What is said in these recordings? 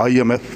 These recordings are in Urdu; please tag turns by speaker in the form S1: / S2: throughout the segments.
S1: IMF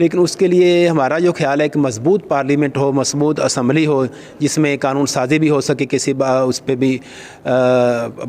S2: لیکن اس کے لیے ہمارا جو خیال ہے کہ مضبوط پارلیمنٹ ہو، مضبوط اسمبلی ہو جس میں قانون سازی بھی ہو سکے کسی اس پہ بھی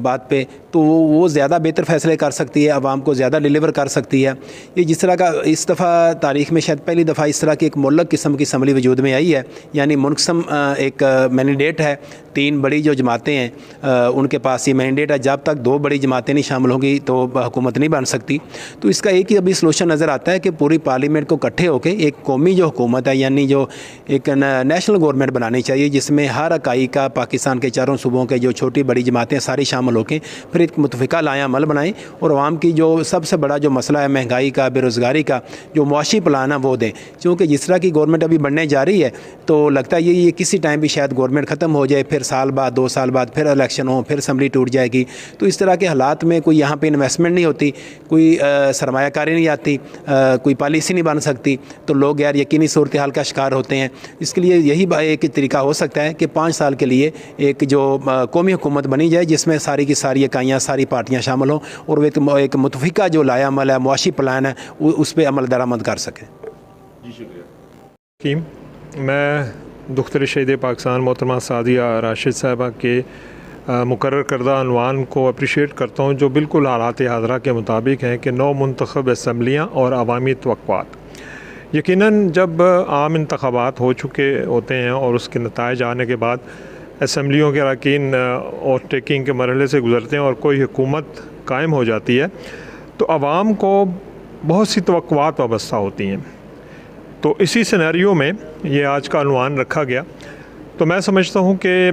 S2: بات پہ، تو وہ زیادہ بہتر فیصلے کر سکتی ہے، عوام کو زیادہ ڈیلیور کر سکتی ہے۔ یہ جس طرح کا اس دفعہ تاریخ میں شاید پہلی دفعہ اس طرح کی ایک ملک قسم کی اسمبلی وجود میں آئی ہے، یعنی منقسم ایک مینڈیٹ ہے، 3 بڑی جو جماعتیں ہیں ان کے پاس یہ مینڈیٹ ہے، جب تک 2 بڑی جماعتیں نہیں شامل ہوں گی تو حکومت نہیں بن سکتی۔ تو اس کا ایک ہی ابھی سلوشن نظر آتا ہے کہ پوری پارلیمنٹ کو اکٹھے ہو کے ایک قومی جو حکومت ہے، یعنی جو ایک نیشنل گورنمنٹ بنانی چاہیے جس میں ہر اکائی کا پاکستان کے 4 صوبوں کے جو چھوٹی بڑی جماعتیں ساری شامل ہو کے پھر ایک متفقہ لائحہ عمل بنائیں اور عوام کی جو سب سے بڑا جو مسئلہ ہے مہنگائی کا، بے روزگاری کا، جو معاشی پلان ہے وہ دیں، کیونکہ جس طرح کی گورنمنٹ ابھی بننے جا رہی ہے تو لگتا ہے یہ کسی ٹائم بھی شاید گورنمنٹ ختم ہو جائے، پھر سال بعد 2 سال بعد پھر الیکشن ہو، پھر اسمبلی ٹوٹ جائے گی۔ تو اس طرح کے حالات میں کوئی یہاں پہ انویسٹمنٹ نہیں ہوتی، کوئی سرمایہ کاری نہیں آتی، کوئی پالیسی نہیں بن سکتی، تو لوگ غیر یقینی صورتحال کا شکار ہوتے ہیں۔ اس کے لیے یہی ایک طریقہ ہو سکتا ہے کہ 5 سال کے لیے ایک جو قومی حکومت بنی جائے جس میں ساری کی ساری اکائیاں، ساری پارٹیاں شامل ہوں اور وہ ایک متفقہ جو لائحہ عمل ہے، معاشی پلان ہے، اس پہ عمل درآمد کر سکیں۔
S3: جی
S4: شکریہ۔ میں دختر شہید پاکستان محترمہ سعدیہ راشد صاحبہ کے مقرر کردہ عنوان کو اپریشیٹ کرتا ہوں، جو بالکل حالات حاضرہ کے مطابق ہیں کہ 9 منتخب اسمبلیاں اور عوامی توقعات۔ یقیناً جب عام انتخابات ہو چکے ہوتے ہیں اور اس کے نتائج آنے کے بعد اسمبلیوں کے اراکین اوتھ ٹیکنگ کے مرحلے سے گزرتے ہیں اور کوئی حکومت قائم ہو جاتی ہے تو عوام کو بہت سی توقعات وابستہ ہوتی ہیں۔ تو اسی سینیریو میں یہ آج کا عنوان رکھا گیا۔ تو میں سمجھتا ہوں کہ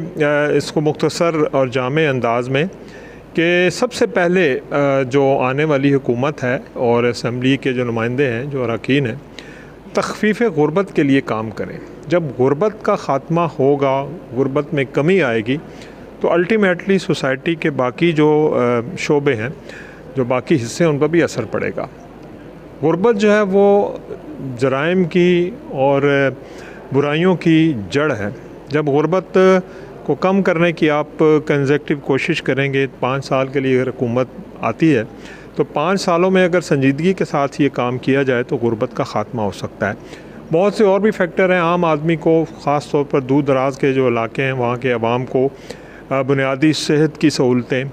S4: اس کو مختصر اور جامع انداز میں کہ سب سے پہلے جو آنے والی حکومت ہے اور اسمبلی کے جو نمائندے ہیں، جو اراکین ہیں، تخفیف غربت کے لیے کام کریں۔ جب غربت کا خاتمہ ہوگا، غربت میں کمی آئے گی تو الٹیمیٹلی سوسائٹی کے باقی جو شعبے ہیں، جو باقی حصے ہیں، ان پر بھی اثر پڑے گا۔ غربت جو ہے وہ جرائم کی اور برائیوں کی جڑ ہے۔ جب غربت کو کم کرنے کی آپ کنزیکٹیو کوشش کریں گے، 5 سال کے لیے اگر حکومت آتی ہے تو 5 سالوں میں اگر سنجیدگی کے ساتھ یہ کام کیا جائے تو غربت کا خاتمہ ہو سکتا ہے۔ بہت سے اور بھی فیکٹر ہیں۔ عام آدمی کو، خاص طور پر دور دراز کے جو علاقے ہیں وہاں کے عوام کو بنیادی صحت کی سہولتیں،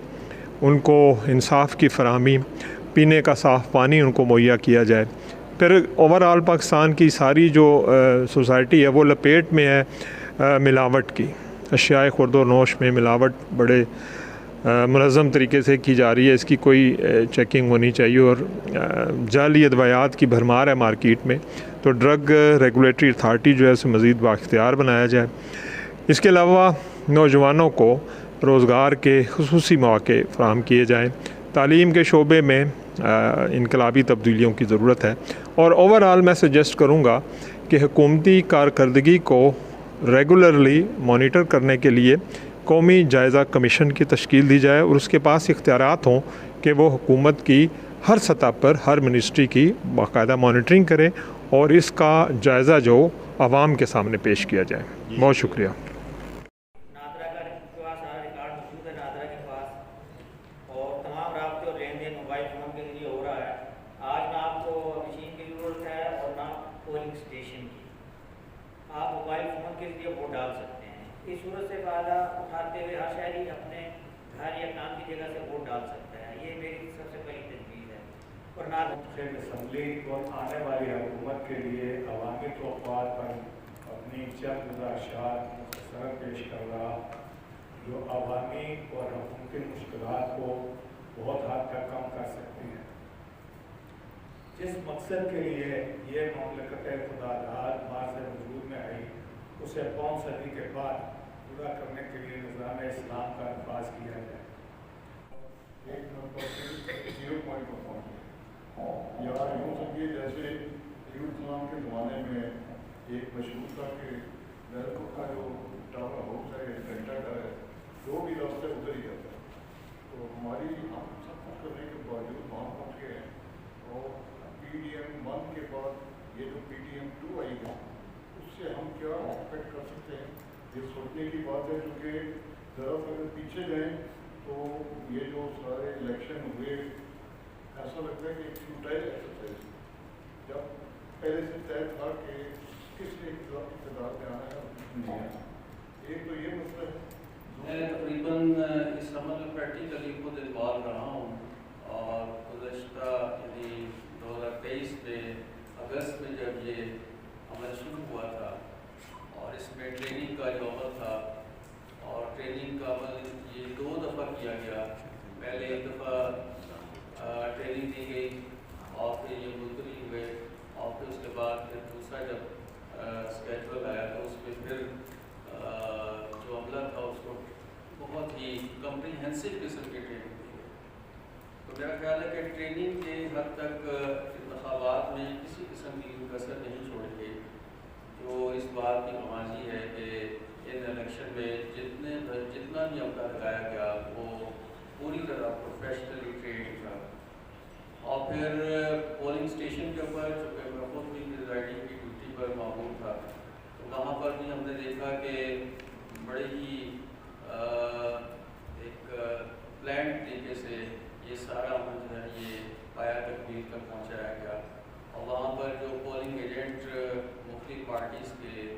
S4: ان کو انصاف کی فراہمی، پینے کا صاف پانی ان کو مہیا کیا جائے۔ پھر اوورآل پاکستان کی ساری جو سوسائٹی ہے وہ لپیٹ میں ہے ملاوٹ کی، اشیاء خورد و نوش میں ملاوٹ بڑے منظم طریقے سے کی جا رہی ہے۔ اس کی کوئی چیکنگ ہونی چاہیے، اور جعلی ادویات کی بھرمار ہے مارکیٹ میں، تو ڈرگ ریگولیٹری اتھارٹی جو ہے اسے مزید بااختیار بنایا جائے۔ اس کے علاوہ نوجوانوں کو روزگار کے خصوصی مواقع فراہم کیے جائیں۔ تعلیم کے شعبے میں انقلابی تبدیلیوں کی ضرورت ہے، اور اوورآل میں سجیسٹ کروں گا کہ حکومتی کارکردگی کو ریگولرلی مانیٹر کرنے کے لیے قومی جائزہ کمیشن کی تشکیل دی جائے اور اس کے پاس اختیارات ہوں کہ وہ حکومت کی ہر سطح پر، ہر منسٹری کی باقاعدہ مانیٹرنگ کرے اور اس کا جائزہ جو عوام کے سامنے پیش کیا جائے۔ بہت شکریہ۔
S5: نادرا کا پاس سارا ریکارڈ موجود ہے، نادرا کے پاس، اور تمام رابطے اور لین دین موبائل فون کے ذریعے ہو رہا ہے۔ آج نہ آپ کو مشین کی ضرورت ہے اور نہ پولنگ اسٹیشن کی، آپ موبائل فون کے ذریعے ووٹ ڈال سکتے ہیں۔ اس صورت سے فائدہ اٹھاتے ہوئے ہر شہری اپنے گھر یا کام کی جگہ سے ووٹ ڈال سکتا ہے۔ یہ میری سب سے پہلی تجویز ہے۔ اور
S6: منتخب اسمبلی اور آنے والی حکومت کے لیے عوامی توقعات پر اپنی چند گزارشات مختصراً پیش کر رہا، جو عوامی اور حکومتی مشکلات کو بہت حد تک کم کر سکتی ہیں۔ جس مقصد کے لیے یہ مملکت خداداد ماض وجود میں آئی، اسے 5 صدی کے بعد پورا کرنے کے لیے نظام اسلام کا نفاذ کیا جائے۔ ایک نمبر 0 پوائنٹ پہنچ یا یوں سمجھیے جیسے اسلام کے زمانے میں ایک مشہور تھا کہ بیرکو کا جو ٹاور ہاؤس ہے، گھنٹہ گھر ہے، جو بھی راستے ادھر ہی جاتا ہے۔ تو ہماری ہم سب کچھ کرنے کے باوجود وہاں پہنچ گئے ہیں، اور PDM 1 کے بعد یہ جو PDM 2 آئی ہے، اس سے ہم کیا ایکسپیکٹ کر سکتے ہیں؟ یہ سوچنے کی بات ہے، کیونکہ ذرا سا اگر پیچھے جائیں تو یہ جو سارے الیکشن ہوئے، ایسا لگتا ہے کہ ایک فیوٹائل ایکسرسائز۔ جب پہلے سے طے تھا کہ کس نے اقتدار میں آنا ہے اور کس نے نہیں آنا. ایک تو یہ مسئلہ ہے.
S7: میں تقریباً اس عمل میں پریکٹیکلی خود انوالو رہا ہوں اور گزشتہ یعنی 2023 میں اگست میں جب یہ عمل شروع ہوا تھا اور اس میں ٹریننگ کا جو عمل تھا اور ٹریننگ کا عمل یہ 2 دفعہ کیا گیا. پہلے ایک دفعہ ٹریننگ دی گئی اور پھر یہ ملتوی ہوئے اور پھر اس کے بعد پھر دوسرا جب اسکیجول آیا تو اس میں پھر جو عملہ تھا اس کو بہت ہی کمپریہنسو قسم کی ٹریننگ دی گئی. تو میرا خیال ہے کہ ٹریننگ کے حد تک انتخابات میں کسی قسم کی کسر نہیں چھوڑی گئی، جو اس بات کی نمازی ہے کہ ان الیکشن میں جتنا بھی عملہ لگایا گیا وہ پوری طرح پروفیشنلی ٹرینڈ تھا. اور پھر پولنگ اسٹیشن کے اوپر چونکہ میں خود بھی پریزائڈنگ کی ڈیوٹی پر معمول تھا تو وہاں پر بھی ہم نے دیکھا کہ بڑے ہی ایک پلان طریقے سے یہ سارا عمل جو ہے یہ پایا تکمیل تک پہنچایا گیا. اور وہاں پر جو پولنگ ایجنٹ مختلف پارٹیز کے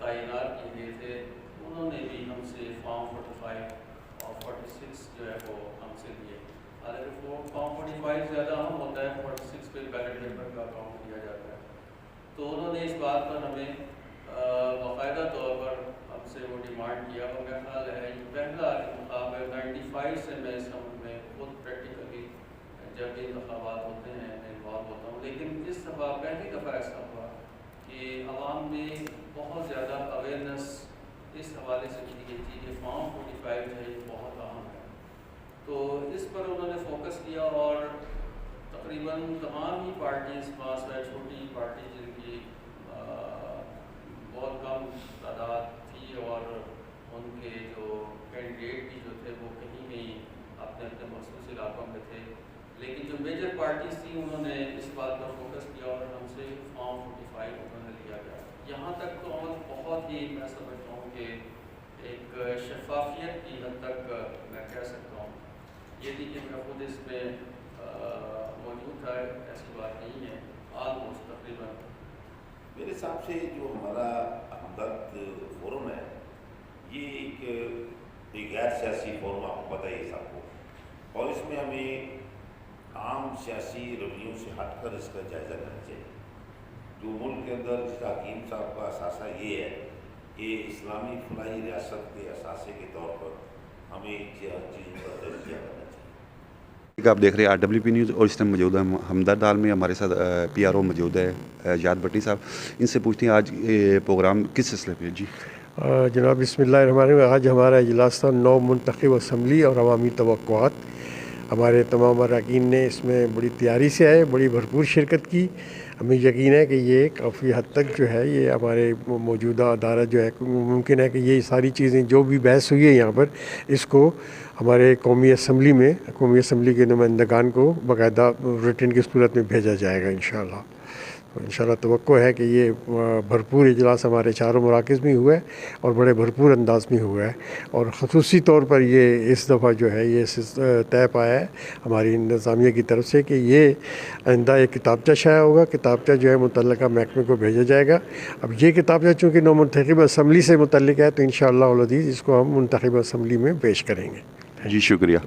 S7: تعینات کیے گئے تھے انہوں نے بھی ہم سے فارم 45 اور 46 جو ہے وہ ہم سے لیے. حالانکہ فارم 45 زیادہ اہم ہوتا ہے، 46 پہ بیلٹ پیپر کا کاؤنٹ کیا جاتا ہے. تو انہوں نے اس بات پر ہمیں باقاعدہ طور پر ہم سے وہ ڈیمانڈ کیا. اور میرا خیال ہے یہ پہلا انتخاب ہے 95 سے میں اس عمل میں خود پریکٹیکلی جب بھی انتخابات ہوتے ہیں میں انوالو ہوتا ہوں. لیکن اس دفعہ پہلی دفعہ ایسا ہوا کہ عوام میں بہت زیادہ اویئرنیس اس حوالے سے کی گئی تھی کہ فارم 45 جو ہے یہ بہت اہم ہے. تو اس پر انہوں نے فوکس کیا اور تقریباً تمام ہی پارٹیز خاص ہے چھوٹی پارٹی جن کی بہت کم تعداد تھی اور ان کے جو کینڈیڈیٹ بھی جو تھے وہ کہیں کہیں اپنے اپنے مخصوص علاقوں میں تھے. لیکن جو میجر پارٹیز تھیں انہوں نے اس بات پر فوکس کیا اور ہم سے فارم 45 انہوں نے لیا گیا. یہاں تک تو عمل بہت ہی میں سمجھتا ہوں کہ ایک شفافیت کی حد تک میں کہہ سکتا ہوں. یہ تھی کہ میں خود اس میں موجود تھا، ایسی بات نہیں ہے. آلموسٹ تقریباً
S8: میرے حساب سے جو ہمارا ہمدرد فورم ہے یہ ایک غیر سیاسی فورم آپ کو پتہ ہی ہے سب کو، اور اس میں ہمیں عام سیاسی رویوں سے ہٹ کر اس کا جائزہ لینا چاہیے. جو ملک کے اندر جس کا حکیم صاحب کا اثاثہ یہ ہے کہ اسلامی فلاحی ریاست کے اثاثے کے طور پر ہمیں چیزوں کا درج کیا کرنا چاہیے.
S3: آپ دیکھ رہے ہیں RWP نیوز اور اس ٹائم موجود ہے ہمدرد حال میں ہمارے ساتھ PRO موجود ہے یاد بٹی صاحب. ان سے پوچھتے ہیں آج یہ پروگرام کس سلسلے پہ؟ جی
S9: جناب بسم اللہ الرحمن الرحیم. آج ہمارا اجلاس تھا 9 منتخب اسمبلی اور عوامی توقعات. ہمارے تمام اراکین نے اس میں بڑی تیاری سے آئے، بڑی بھرپور شرکت کی. ہمیں یقین ہے کہ یہ کافی حد تک جو ہے یہ ہمارے موجودہ ادارہ جو ہے ممکن ہے کہ یہ ساری چیزیں جو بھی بحث ہوئی ہے یہاں پر اس کو ہمارے قومی اسمبلی کے نمائندگان کو باقاعدہ ریٹن کی صورت میں بھیجا جائے گا انشاءاللہ. انشاءاللہ توقع ہے کہ یہ بھرپور اجلاس ہمارے چاروں مراکز میں ہوا ہے اور بڑے بھرپور انداز میں ہوا ہے. اور خصوصی طور پر یہ اس دفعہ جو ہے یہ طے پایا ہے ہماری انتظامیہ کی طرف سے کہ یہ آئندہ ایک کتابچہ شائع ہوگا. کتابچہ جو ہے متعلقہ محکمے کو بھیجا جائے گا. اب یہ کتابچہ چونکہ نو منتخب اسمبلی سے متعلق ہے تو انشاءاللہ العزیز اس کو ہم منتخب اسمبلی میں پیش کریں گے.
S3: جی شکریہ.